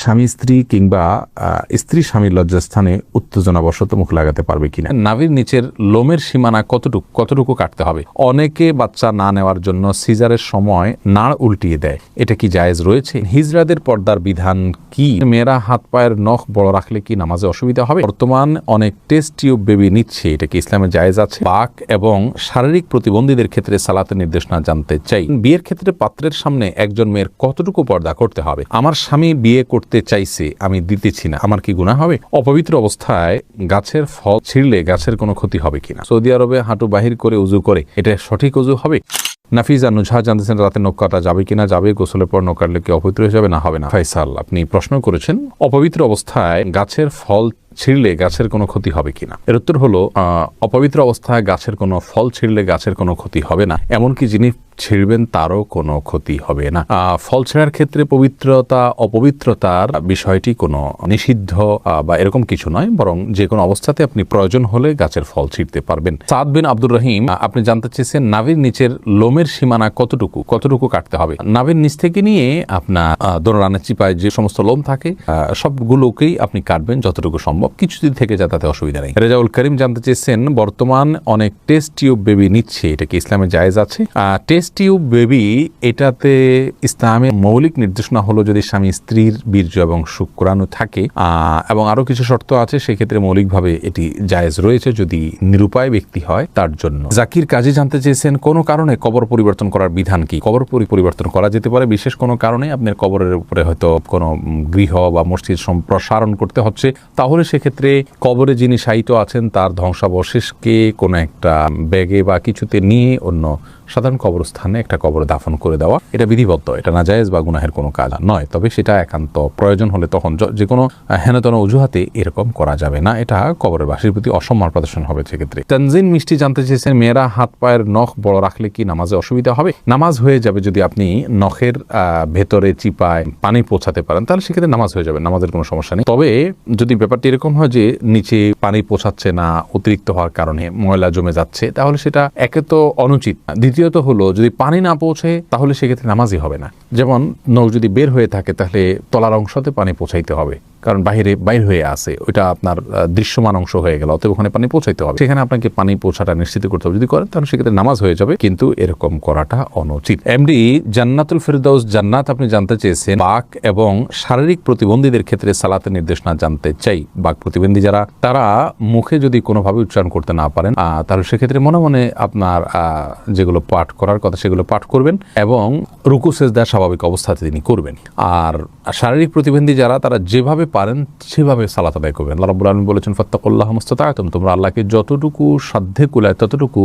স্বামী স্ত্রী কিংবা স্ত্রী স্বামীর লজ্জাস্থানে উত্তেজনাবশত মুখ লাগাতে পারবে কিনা? নাভির নিচের লোমের সীমানা কতটুকু কাটতে হবে? অনেকে বাচ্চা না নেওয়ার জন্য সিজারের সময় নাড় উল্টিয়ে দেয়, এটা কি জায়েজ রয়েছে? হিজড়াদের পর্দার বিধান কি? মেয়েরা হাত পায়ের নখ বড় রাখলে কি নামাজে অসুবিধা হবে? বর্তমান অনেক টেস্ট টিউব বেবি নিচ্ছে, এটা কি ইসলামে জায়েজ আছে? পাক এবং শারীরিক প্রতিবন্ধীদের ক্ষেত্রে সালাতের নির্দেশনা জানতে চাই। বিয়ের ক্ষেত্রে পাত্রের সামনে একজন মেয়ের কতটুকু পর্দা করতে হবে? আমার স্বামী বিয়ে করতে চাইছে, আমি দিতেছি না, আমার কি গুনাহ হবে? অপবিত্র অবস্থায় গাছের ফল ছিঁড়লে গাছের কোনো ক্ষতি হবে কিনা? সৌদি আরবে হাঁটু বাহির করে উজু করে, এটা সঠিক উজু হবে? নাফিজা নুজহা জানতেছেন রাতে নখ কাটা যাবে কিনা? যাবে। গোসলের পর নখ কাটলে কি অপবিত্র হয়ে যাবে? না, হবে না। ফাইসাল, আপনি প্রশ্ন করেছেন অপবিত্র অবস্থায় গাছের ফল ছিঁড়লে গাছের কোনো ক্ষতি হবে কিনা। এর উত্তর হলো অপবিত্র অবস্থায় গাছের কোনো ফল ছিঁড়লে গাছের কোনো ক্ষতি হবে না, এমনকি যিনি ছিঁড়বেন তারও কোনো ক্ষতি হবে না। ফল ছেঁড়ার ক্ষেত্রে পবিত্রতা অপবিত্রতার বিষয়টি কোনো নিষিদ্ধ বা এরকম কিছু নয়, বরং যে কোনো অবস্থাতে আপনি প্রয়োজন হলে গাছের ফল ছিঁড়তে পারবেন। সাদ বিন আব্দুর রহিম, আপনি জানতে চেয়েছেন নাভির নিচের লোমের সীমানা কতটুকু কাটতে হবে? নাভির নিচ থেকে নিয়ে আপনার দোড়ানের চিপায় যে সমস্ত লোম থাকে সবগুলোকেই আপনি কাটবেন যতটুকু সম্ভব, কিছু যদি থেকে যায় তাতে অসুবিধা নেই। রেজাউল করিম জানতে চেয়েছেন বর্তমান অনেক টেস্ট টিউব বেবি নিচ্ছে, এটা কি ইসলামে জায়েজ আছে? টেস্ট টিউব বেবি, এটাতে ইসলামের মৌলিক নির্দেশনা হলো যদি স্বামী স্ত্রীর বীর্য এবং শুক্রাণু থাকে এবং আরো কিছু শর্ত আছে, সেক্ষেত্রে মৌলিকভাবে এটি জায়েজ রয়েছে যদি নিরুপায় ব্যক্তি হয় তার জন্য। জাকির কাজী জানতে চেয়েছেন কোন কারণে কবর পরিবর্তন করার বিধান কি? কবর পরিবর্তন করা যেতে পারে বিশেষ কোনো কারণে, আপনার কবরের উপরে হয়তো কোনো গৃহ বা মসজিদ সম্প্রসারণ করতে হচ্ছে, তাহলে সেক্ষেত্রে কবরে যিনি শায়িত আছেন তার ধ্বংসাবশেষকে কোনো একটা ব্যাগে বা কিছুতে নিয়ে অন্য সাধারণ কবরস্থানে একটা কবর দাফন করে দেওয়া, এটা বিধিবদ্ধ, এটা নাজায়েজ বা গুনাহের কোনো কাজ নয়। তবে সেটা একান্ত প্রয়োজন হলে তখন যে কোনো হেনতন অজুহাতে এরকম করা যাবে না, এটা কবরের বাসীর প্রতি অসম্মান প্রদর্শন হবে সেক্ষেত্রে। তানজিন মিষ্টি জানতে চেয়েছেন মেয়েরা হাত পায়ের নখ বড় রাখলে কি নামাজে অসুবিধা হবে? নামাজ হয়ে যাবে যদি আপনি নখের ভেতরে চিপায় পানি পৌঁছাতে পারেন, তাহলে সেক্ষেত্রে নামাজ হয়ে যাবে, নামাজের কোনো সমস্যা নেই। তবে যদি ব্যাপারটি এরকম হয় যে নিচে পানি পৌঁছাচ্ছে না, অতিরিক্ত হওয়ার কারণে ময়লা জমে যাচ্ছে, তাহলে সেটা একে তো অনুচিত, দ্বিতীয়ত হলো যদি পানি না পৌঁছে তাহলে সেক্ষেত্রে নামাজই হবে না। যেমন নখ যদি বের হয়ে থাকে তাহলে তলার অংশতে পানি পৌঁছাইতে হবে, কারণ বাইর হয়ে আসে, ওইটা আপনার দৃশ্যমান অংশ হয়ে গেল, অতএব ওখানে পানি পৌঁছাইতে হবে, সেখানে আপনাকে পানি পৌঁছাটা নিশ্চিত করতে হবে। যদি করেন তাহলে সেক্ষেত্রে নামাজ হয়ে যাবে, কিন্তু এরকম করাটা অনুচিত। এমডি জান্নাতুল ফেরদাউস জান্নাত, আপনি জানতে চেয়েছেন বাক এবং শারীরিক প্রতিবন্ধীদের ক্ষেত্রে সালাতের নির্দেশনা জানতে চাই। বাক প্রতিবন্ধী যারা, তারা মুখে যদি কোনোভাবে উচ্চারণ করতে না পারেন তাহলে সেক্ষেত্রে মনে মনে আপনার যেগুলো পাঠ করার কথা সেগুলো পাঠ করবেন এবং রুকু সেজদা স্বাভাবিক অবস্থাতে তিনি করবেন। আর শারীরিক প্রতিবন্ধী যারা, তারা যেভাবে পারেন সেভাবে সালাত আদায় করবেন। আল্লাহ রাব্বুল আলামিন বলেছেন ফাত্তাকুল্লাহ মাসতাতা'তুম, তোমরা আল্লাহকে যতটুকু সাধ্যে কুলায় ততটুকু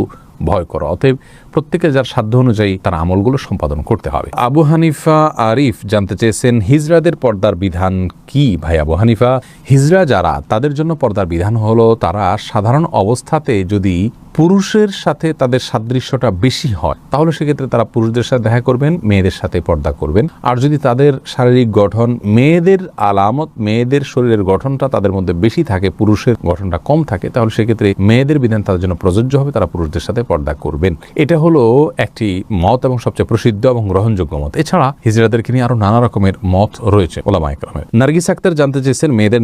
ভয় করো। অতএব প্রত্যেকে যার সাধ্য অনুযায়ী তার আমলগুলো সম্পাদন করতে হবে। আবু হানিফা আরিফ জানতে চেয়েছেন হিজড়াদের পর্দার বিধান কি? ভাই আবু হানিফা, হিজড়া যারা, তাদের জন্য পর্দার বিধান হলো তারা সাধারণ অবস্থাতে যদি পুরুষের সাথে তাদের সাদৃশ্যটা বেশি হয় তাহলে সেক্ষেত্রে তারা পুরুষদের সাথে দেখা করবেন, মেয়েদের সাথে পর্দা করবেন। আর যদি তাদের শারীরিক গঠন মেয়েদের আলামত, মেয়েদের শরীরের গঠনটা তাদের মধ্যে বেশি থাকে, পুরুষের গঠনটা কম থাকে, তাহলে সেক্ষেত্রে মেয়েদের বিধান তাদের জন্য প্রযোজ্য হবে, তারা পুরুষদের সাথে পর্দা করবেন। এটা হলো একটি মত এবং সবচেয়ে প্রসিদ্ধ এবং গ্রহণযোগ্য মত। এছাড়া হিজড়াদেরকে নিয়ে আরো নানা রকমের মত রয়েছে ওলামায়ে কেরামের। নার্গিস আক্তার জানতে চেয়েছেন মেয়েদের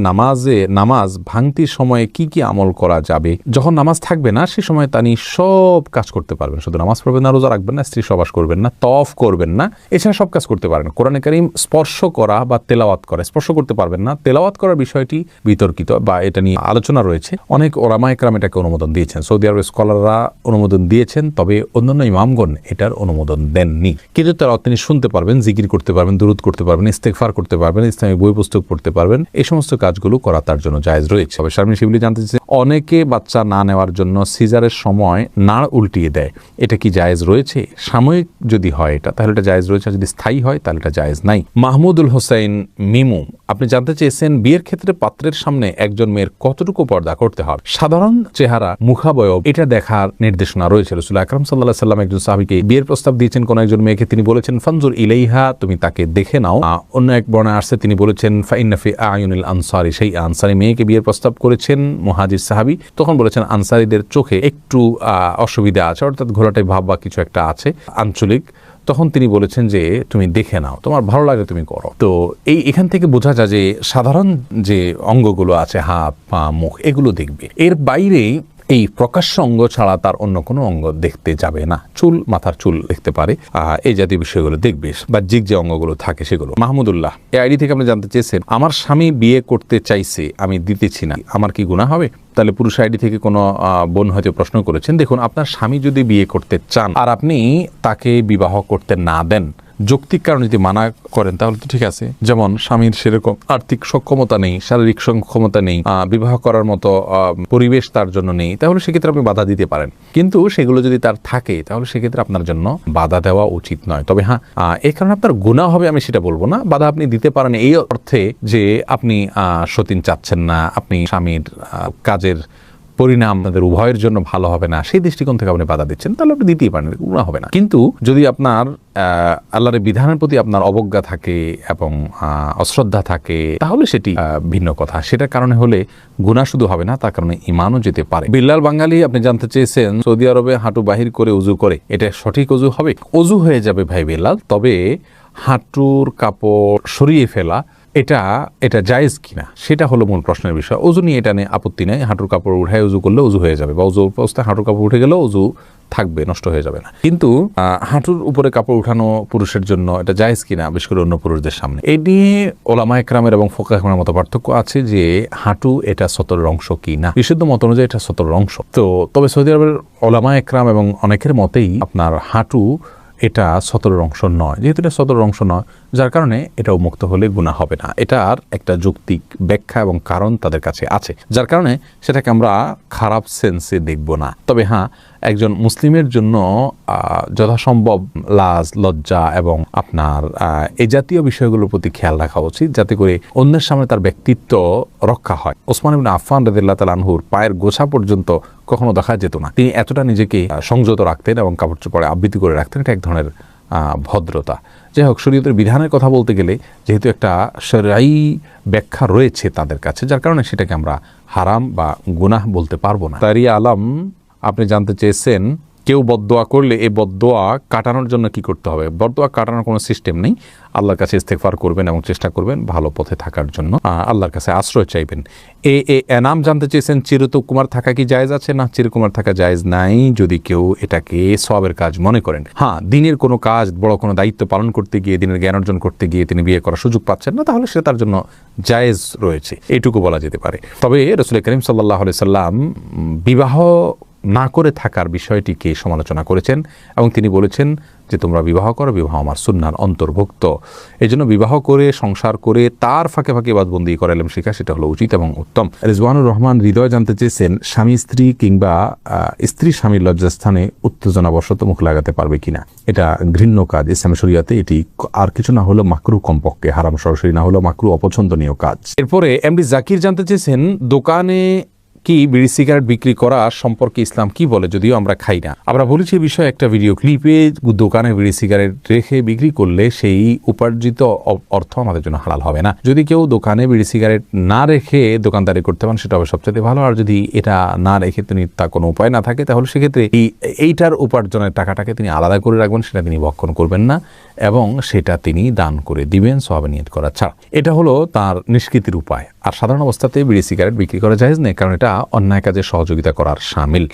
নামাজ ভাঙতির সময়ে কি কি আমল করা যাবে? যখন নামাজ থাকবে না সে সময় তিনি সব কাজ করতে পারবেন, শুধু নামাজ পড়বেন না, রোজা রাখবেন না, স্ত্রী সহবাস করবেন না, তওয়াফ করবেন না, এছাড়া সব কাজ করতে পারেন। কোরআনে কারীম স্পর্শ করা বা তেলাওয়াত করা, স্পর্শ করতে পারবেন না, তেলাওয়াত করার বিষয়টি বিতর্কিত বা এটা নিয়ে আলোচনা রয়েছে, অনেক ওলামায়ে কেরাম এটাকে অনুমোদন দিয়েছেন, সৌদি আরবের স্কলাররা অনুমোদন দিয়েছেন, তবে অন্যান্য ইমামগণ এটার অনুমোদন দেননি। কিন্তু তারা তিনি শুনতে পারবেন, জিকির করতে পারবেন, দুরূদ করতে পারবেন, ইস্তেগফার করতে পারবেন, ইসলামী বই পুস্তক পড়তে পারবেন, এই সমস্ত কাজগুলো করা তার জন্য জায়েজ রয়েছে। তবে শারমিন শিবলি জানতে চেয়েছেন অনেকে বাচ্চা না নেওয়ার জন্য সিজারের সময় নাড় উল্টিয়ে দেয়, এটা কি জায়েজ রয়েছে? সাময়িক যদি হয় এটা তাহলে এটা জায়েজ রয়েছে, যদি স্থায়ী হয় তাহলে এটা জায়েজ নাই। মাহমুদুল হোসেন মিমু, আপনি জানতে চেয়েছেন বিয়ের ক্ষেত্রে পাত্রের সামনে একজন মেয়ের কতটুকু পর্দা করতে হবে? সাধারণ চেহারা, মুখাবয়ব, এটা দেখার নির্দেশনা রয়েছে। রাসূল আকরাম সাল্লাল্লাহু আলাইহি সাল্লাম একজন সাহাবীকে বিয়ের প্রস্তাব দিয়েছেন কোন একজন মেয়েকে, তিনি বলেছেন ফানজুর ইলাইহা, তুমি তাকে দেখে নাও। অন্য এক বর্ণায় আসছে তিনি বলেছেন ফাইন্না ফি আয়ুনিল আনসারি, সেই আনসারি মেয়েকে বিয়ের প্রস্তাব করেছেন মুহাজির সাহাবী, তখন বলেছেন আনসারীদের চোখে একটু অসুবিধা আছে, অর্থাৎ ঘোলাটে ভাব বা কিছু একটা আছে আঞ্চলিক, তখন তিনি বলেছেন যে তুমি দেখে নাও, তোমার ভালো লাগে তুমি করো। তো এখান থেকে বোঝা যায় যে সাধারণ যে অঙ্গগুলো আছে, হাত পা মুখ, এগুলো দেখবে। এর বাইরে এই প্রকাশ্য অঙ্গ ছাড়া তার অন্য কোনো অঙ্গ দেখতে যাবে না। চুল, মাথার চুল দেখতে পারে, এই জাতীয় বিষয়গুলো দেখবে, বাহ্যিক যে অঙ্গগুলো থাকে সেগুলো। মাহমুদুল্লাহ এই আইডি থেকে আপনি জানতে চেয়েছেন, আমার স্বামী বিয়ে করতে চাইছে, আমি দিতেছি না, আমার কি গুনাহ হবে? তাহলে পুরুষ আইডি থেকে কোনো বোন হয়তো প্রশ্ন করেছেন। দেখুন, আপনার স্বামী যদি বিয়ে করতে চান আর আপনি তাকে বিবাহ করতে না দেন, যৌক্তিক কারণে যদি মানা করেন তাহলে তো ঠিক আছে। যেমন স্বামীর সেরকম আর্থিক সক্ষমতা নেই, শারীরিক সক্ষমতা নেই, বিবাহ করার মতো পরিবেশ তার জন্য নেই, তাহলে সেক্ষেত্রে আপনি বাধা দিতে পারেন। কিন্তু সেগুলো যদি তার থাকে তাহলে সেক্ষেত্রে আপনার জন্য বাধা দেওয়া উচিত নয়। তবে হ্যাঁ, এই কারণে আপনার গুনাহ হবে আমি সেটা বলবো না। বাধা আপনি দিতে পারেন এই অর্থে যে আপনি সতীন চাচ্ছেন না, আপনি স্বামীর কাজের পরিণাম আপনাদের উভয়ের জন্য ভালো হবে না, সেই দৃষ্টিকোণ থেকে আপনি বাধা দিচ্ছেন, তাহলে আপনি দিতেই পারেন, গুনাহ হবে না। কিন্তু যদি আপনার আল্লাহর বিধানের প্রতি আপনার অবজ্ঞা থাকে এবং অশ্রদ্ধা থাকে, তাহলে সেটি ভিন্ন কথা। সেটার কারণে হলে গুনাহ শুধু হবে না, তার কারণে ঈমানও যেতে পারে। বিল্লাল বাঙালি আপনি জানতে চেয়েছেন, সৌদি আরবে হাঁটু বাহির করে উজু করে, এটা সঠিক অজু হবে? অজু হয়ে যাবে ভাই বিল্লাল, তবে হাঁটুর কাপড় সরিয়ে ফেলা এটা জায়েজ কিনা সেটা হলো মূল প্রশ্নের বিষয়। অজু নিয়ে এটা নিয়ে আপত্তি নেই, হাঁটুর কাপড় উঠায় উজু করলে উজু হয়ে যাবে, বা উজু অবস্থায় হাঁটুর কাপড় উঠে গেলেও উজু থাকবে, নষ্ট হয়ে যাবে না। কিন্তু হাঁটুর উপরে কাপড় উঠানো পুরুষের জন্য এটা জায়েজ কিনা, বিশেষ করে অন্য পুরুষদের সামনে, এই নিয়ে ওলামা একরামের এবং ফোকা একরামের মতো পার্থক্য আছে যে হাঁটু এটা সতরের অংশ কি না। বিশুদ্ধ মত অনুযায়ী এটা সতরের অংশ। তো তবে সৌদি আরবের ওলামা একরাম এবং অনেকের মতেই আপনার হাঁটু এটা সতরের অংশ নয়। যেহেতু এটা সতরের অংশ নয়, যার কারণে এটাও মুক্ত হলে গুনাহ হবে না। এটার একটা যৌক্তিক ব্যাখ্যা এবং কারণ তাদের কাছে আছে, যার কারণে সেটাকে আমরা খারাপ সেন্সে দেখব না। তবে হ্যাঁ, একজন মুসলিমের জন্য যথাসম্ভব লাজ, লজ্জা এবং আপনার এই জাতীয় বিষয়গুলোর প্রতি খেয়াল রাখা উচিত, যাতে করে অন্যের সামনে তার ব্যক্তিত্ব রক্ষা হয়। ওসমান ইবনে আফফান রাদিয়াল্লাহু তাআলা আনহুর পায়ের গোছা পর্যন্ত কখনো দেখা যেত না। তিনি এতটা নিজেকে সংযত রাখতেন এবং কাপড় চোপড়ে আবৃত্তি করে রাখতেন। এটা এক ধরনের ভদ্রতা। যাই হোক, শরীয়তের বিধানের কথা বলতে গেলে যেহেতু একটা শরঈ ব্যাখ্যা রয়েছে তাদের কাছে, যার কারণে সেটাকে আমরা হারাম বা গুনাহ বলতে পারবো না। তারিয়া আলম আপনি জানতে চেয়েছেন, কেউ বদদোয়া করলে এই বদদোয়া কাটানোর জন্য কি করতে হবে? বদদোয়া কাটানোর কোনো সিস্টেম নেই। আল্লাহর কাছে ইস্তেগফার করবেন এবং চেষ্টা করবেন ভালো পথে থাকার জন্য, আল্লাহর কাছে আশ্রয় চাইবেন। এনাম জানতে চেয়েছেন, চিরকুমার থাকা কি জায়েজ আছে? না, চিরকুমার থাকা জায়েজ নাই, যদি কেউ এটাকে সওয়াবের কাজ মনে করেন। হ্যাঁ, দিনের কোনো কাজ, বড় কোনো দায়িত্ব পালন করতে গিয়ে, দিনের জ্ঞান অর্জন করতে গিয়ে তিনি বিয়ে করার সুযোগ পাচ্ছেন না, তাহলে সেটা তার জন্য জায়েজ রয়েছে, এইটুকু বলা যেতে পারে। তবে রাসূল করিম সাল্লাল্লাহু আলাইহি সাল্লাম বিবাহ না করে থাকার বিষয়টিকে সমালোচনা করেছেন এবং তিনি বলেছেন যে তোমরা বিবাহ করো, বিবাহ আমার সুন্নাহর অন্তর্ভুক্ত। এই জন্য বিবাহ করে, সংসার করে, তার ফাঁকে ফাঁকে ইবাদতবন্দি করে ইলম শেখা, সেটা হলো উচিত এবং উত্তম। রিজওয়ানুর রহমান হৃদয় জানতে চেয়েছেন, স্বামী স্ত্রী কিংবা স্ত্রী স্বামীর লজ্জাস্থানে উত্তেজনাবশত মুখ লাগাতে পারবে কিনা? এটা ঘৃণ্য কাজ ইসলামী শরীয়তে। এটি আর কিছু না হলেও মাকরুহ, কমপক্ষে হারাম সরাসরি না হলেও মাকরুহ, অপছন্দনীয় কাজ। এরপরে এমডি জাকির জানতে চেয়েছেন, দোকানে কি বিড়ি সিগারেট বিক্রি করা সম্পর্কে ইসলাম কি বলে? যদিও আমরা খাই না, আমরা বলেছি এই বিষয়ে একটা ভিডিও ক্লিপে। দোকানে বিড়ি সিগারেট রেখে বিক্রি করলে সেই উপার্জিত অর্থ আমাদের জন্য হালাল হবে না। যদি কেউ দোকানে বিড়ি সিগারেট না রেখে দোকানদারি করতে পারেন, সেটা হবে সবচেয়ে ভালো। আর যদি এটা না রেখে তিনি তার কোনো উপায় না থাকে, তাহলে সেক্ষেত্রে এইটার উপার্জনের টাকাটাকে তিনি আলাদা করে রাখবেন, সেটা তিনি ভক্ষণ করবেন না এবং সেটা তিনি দান করে দিবেন সওয়াবে নিয়ত করা ছাড়া। এটা হলো তার নিষ্কৃতির উপায়। আর সাধারণ অবস্থাতে বিড়ি সিগারেট বিক্রি করা জায়েজ নেই, কারণ এটা অন্যায় কাজে সহযোগিতা করার শামিল।